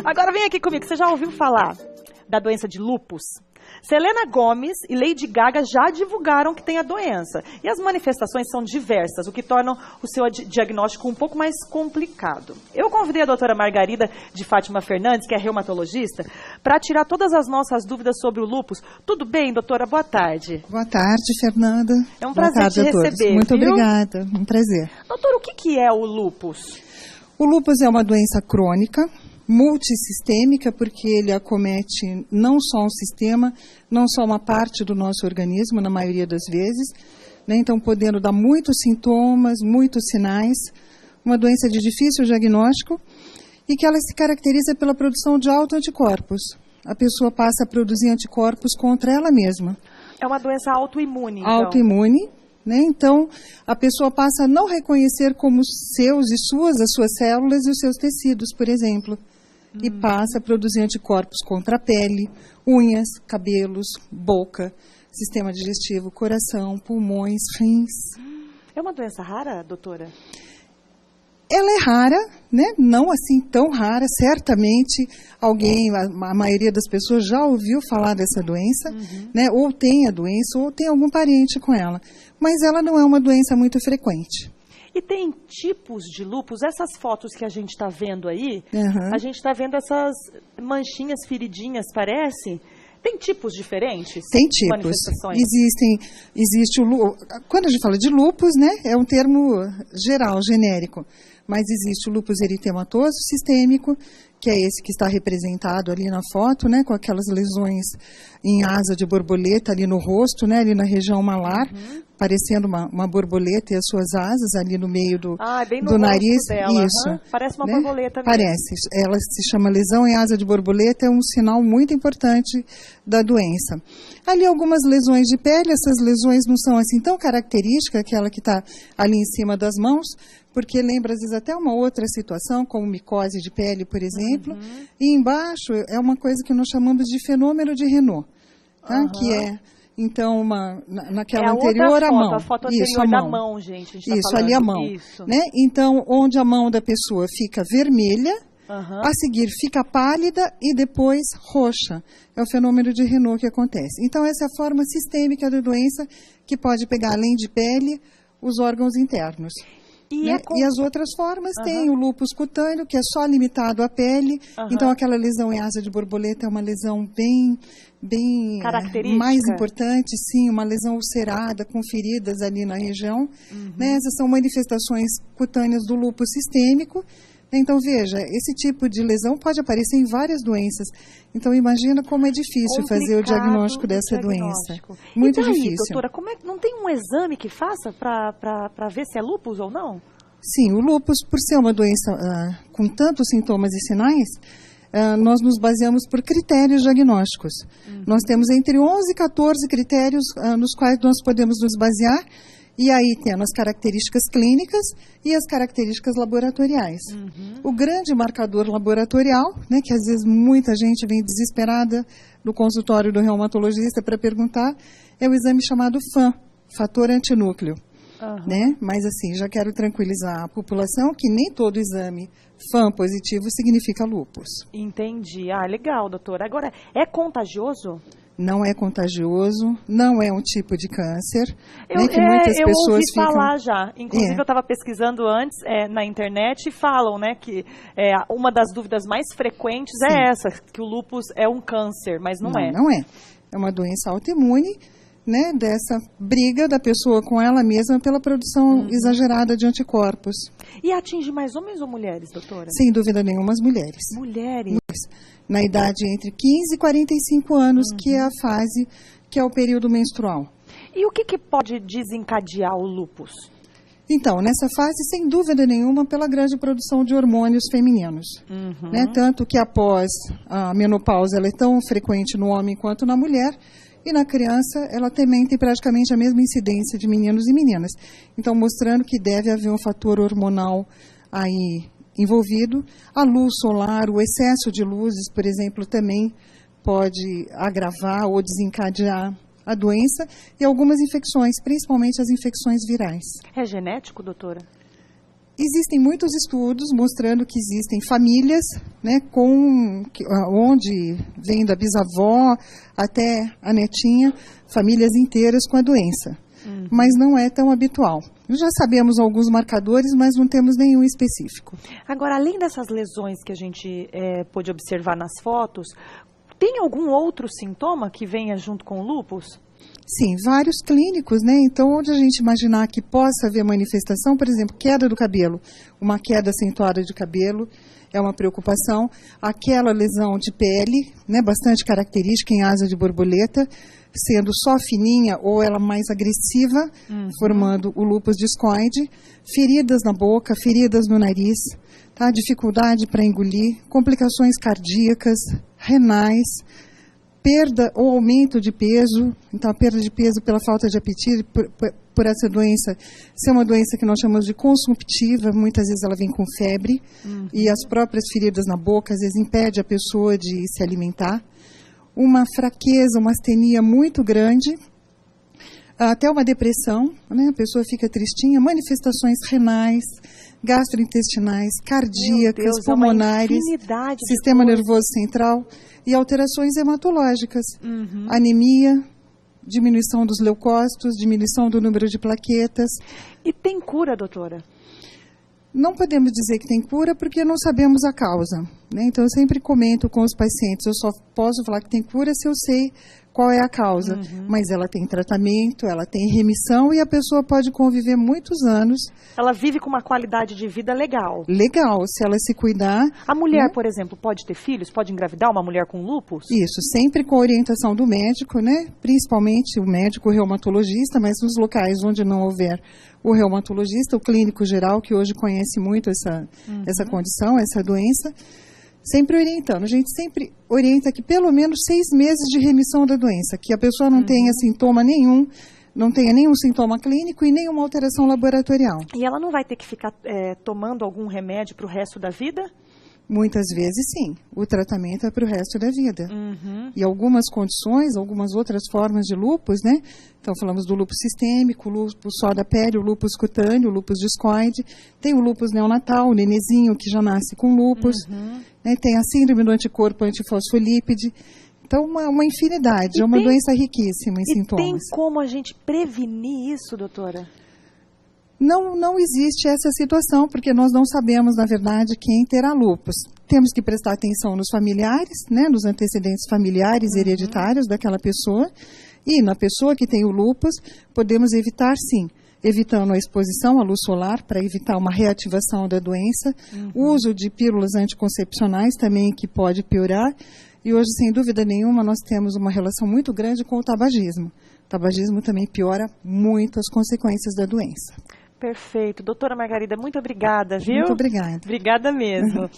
Agora vem aqui comigo, você já ouviu falar da doença de lúpus? Selena Gomez e Lady Gaga já divulgaram que tem a doença. E as manifestações são diversas, o que torna o seu diagnóstico um pouco mais complicado. Eu convidei a doutora Margarida de Fátima Fernandes, que é reumatologista, para tirar todas as nossas dúvidas sobre o lúpus. Tudo bem, doutora? Boa tarde. Boa tarde, Fernanda. É um prazer te receber. Muito obrigada, um prazer. Doutora, o que é o lúpus? O lúpus é uma doença crônica, multissistêmica, porque ele acomete não só um sistema, não só uma parte do nosso organismo, na maioria das vezes, né? Então podendo dar muitos sintomas, muitos sinais, uma doença de difícil diagnóstico e que ela se caracteriza pela produção de autoanticorpos. A pessoa passa a produzir anticorpos contra ela mesma. É uma doença autoimune, então. Autoimune. Né? Então, a pessoa passa a não reconhecer como seus e suas, as suas células e os seus tecidos, por exemplo. E passa a produzir anticorpos contra a pele, unhas, cabelos, boca, sistema digestivo, coração, pulmões, rins. É uma doença rara, doutora? Ela é rara, né? Não assim tão rara. Certamente alguém, a maioria das pessoas já ouviu falar dessa doença, né? Ou tem a doença, ou tem algum parente com ela. Mas ela não é uma doença muito frequente. E tem tipos de lúpus? Essas fotos que a gente está vendo aí, Uhum. a gente está vendo essas manchinhas, feridinhas, parece? Tem tipos diferentes? Tem tipos. Manifestações? Existe quando a gente fala de lúpus, né, é um termo geral, genérico. Mas existe o lúpus eritematoso sistêmico, que é esse que está representado ali na foto, né, com aquelas lesões em asa de borboleta ali no rosto, né, ali na região malar, parecendo uma borboleta e as suas asas ali no meio do bem no do nariz. Dela. Isso. Parece uma né? borboleta mesmo. Parece. Ela se chama lesão em asa de borboleta, é um sinal muito importante da doença. Ali algumas lesões de pele, essas lesões não são assim tão características, aquela que está ali em cima das mãos, porque lembra às vezes até uma outra situação, como micose de pele, por exemplo. E embaixo é uma coisa que nós chamamos de fenômeno de Raynaud, tá? Que é, então, naquela anterior, a mão. A foto anterior isso, a da mão. mão, gente. A gente tá Isso, falando. ali a mão. Isso. Né? Então, onde a mão da pessoa fica vermelha, a seguir fica pálida e depois roxa. É o fenômeno de Raynaud que acontece. Então, essa é a forma sistêmica da doença que pode pegar, além de pele, os órgãos internos. Né? E as outras formas tem o lúpus cutâneo, que é só limitado à pele. Então, aquela lesão em asa de borboleta é uma lesão bem mais importante, sim, uma lesão ulcerada, com feridas ali na região. Né? Essas são manifestações cutâneas do lúpus sistêmico. Então, veja, esse tipo de lesão pode aparecer em várias doenças. Então, imagina como é difícil fazer o diagnóstico dessa doença. Muito difícil. Doutora, não tem um exame que faça para ver se é lúpus ou não? Sim, o lúpus, por ser uma doença com tantos sintomas e sinais, nós nos baseamos por critérios diagnósticos. Nós temos entre 11 e 14 critérios nos quais nós podemos nos basear. E aí tendo as características clínicas e as características laboratoriais. O grande marcador laboratorial, né, que às vezes muita gente vem desesperada no consultório do reumatologista para perguntar, é o exame chamado FAN, fator antinúcleo. Né? Mas assim, já quero tranquilizar a população que nem todo exame FAN positivo significa lúpus. Entendi. Legal, doutora. Agora, é contagioso? Não é contagioso, não é um tipo de câncer, eu né, que muitas pessoas ouvi falar já. Inclusive, eu estava pesquisando antes na internet e falam, né, que uma das dúvidas mais frequentes é essa, que o lúpus é um câncer, mas não é. Não é. É uma doença autoimune, né, dessa briga da pessoa com ela mesma pela produção exagerada de anticorpos. E atinge mais homens ou mulheres, doutora? Sem dúvida nenhuma, as mulheres. Mulheres? Na idade entre 15 e 45 anos, que é a fase, que é o período menstrual. E o que pode desencadear o lúpus? Então, nessa fase, sem dúvida nenhuma, pela grande produção de hormônios femininos. Né? Tanto que após a menopausa, ela é tão frequente no homem quanto na mulher, e na criança, ela também tem praticamente a mesma incidência de meninos e meninas. Então, mostrando que deve haver um fator hormonal aí envolvido. A luz solar, o excesso de luzes, por exemplo, também pode agravar ou desencadear a doença e algumas infecções, principalmente as infecções virais. É genético, doutora? Existem muitos estudos mostrando que existem famílias, né, onde vem da bisavó até a netinha, famílias inteiras com a doença. Mas não é tão habitual. Já sabemos alguns marcadores, mas não temos nenhum específico. Agora, além dessas lesões que a gente pôde observar nas fotos, tem algum outro sintoma que venha junto com o lúpus? Sim, vários clínicos, né? Então, onde a gente imaginar que possa haver manifestação, por exemplo, queda do cabelo, uma queda acentuada de cabelo, é uma preocupação. Aquela lesão de pele, né, bastante característica em asa de borboleta, sendo só fininha ou ela mais agressiva, formando o lúpus discoide. Feridas na boca, feridas no nariz, tá? Dificuldade para engolir, complicações cardíacas, renais, perda ou aumento de peso, então a perda de peso pela falta de apetite, por essa doença ser uma doença que nós chamamos de consumptiva, muitas vezes ela vem com febre, e as próprias feridas na boca às vezes impede a pessoa de se alimentar, uma fraqueza, uma astenia muito grande, até uma depressão, né? A pessoa fica tristinha, manifestações renais, gastrointestinais, cardíacas, pulmonares, sistema nervoso central e alterações hematológicas, anemia, diminuição dos leucócitos, diminuição do número de plaquetas. E tem cura, doutora? Não podemos dizer que tem cura porque não sabemos a causa, né? Então eu sempre comento com os pacientes, eu só posso falar que tem cura se eu sei qual é a causa, mas ela tem tratamento, ela tem remissão e a pessoa pode conviver muitos anos. Ela vive com uma qualidade de vida legal. Legal, se ela se cuidar. A mulher, né? por exemplo, pode ter filhos? Pode engravidar uma mulher com lúpus? Isso, sempre com a orientação do médico, né? Principalmente o médico reumatologista, mas nos locais onde não houver o reumatologista, o clínico geral, que hoje conhece muito essa condição, essa doença, sempre orientando. A gente sempre orienta que pelo menos 6 meses de remissão da doença, que a pessoa não tenha sintoma nenhum, não tenha nenhum sintoma clínico e nenhuma alteração laboratorial. E ela não vai ter que ficar tomando algum remédio para o resto da vida? Muitas vezes, sim. O tratamento é para o resto da vida. E algumas condições, algumas outras formas de lúpus, né? Então, falamos do lúpus sistêmico, o lúpus só da pele, o lúpus cutâneo, o lúpus discoide. Tem o lúpus neonatal, o nenezinho que já nasce com lúpus. Né? Tem a síndrome do anticorpo antifosfolípide. Então, uma infinidade. É uma doença riquíssima em sintomas. E tem como a gente prevenir isso, doutora? Não existe essa situação, porque nós não sabemos, na verdade, quem terá lúpus. Temos que prestar atenção nos familiares, né, nos antecedentes familiares hereditários daquela pessoa. E na pessoa que tem o lúpus, podemos evitar, sim, evitando a exposição à luz solar, para evitar uma reativação da doença. O uso de pílulas anticoncepcionais também, que pode piorar. E hoje, sem dúvida nenhuma, nós temos uma relação muito grande com o tabagismo. O tabagismo também piora muito as consequências da doença. Perfeito. Doutora Margarida, muito obrigada, viu? Muito obrigada. Obrigada mesmo.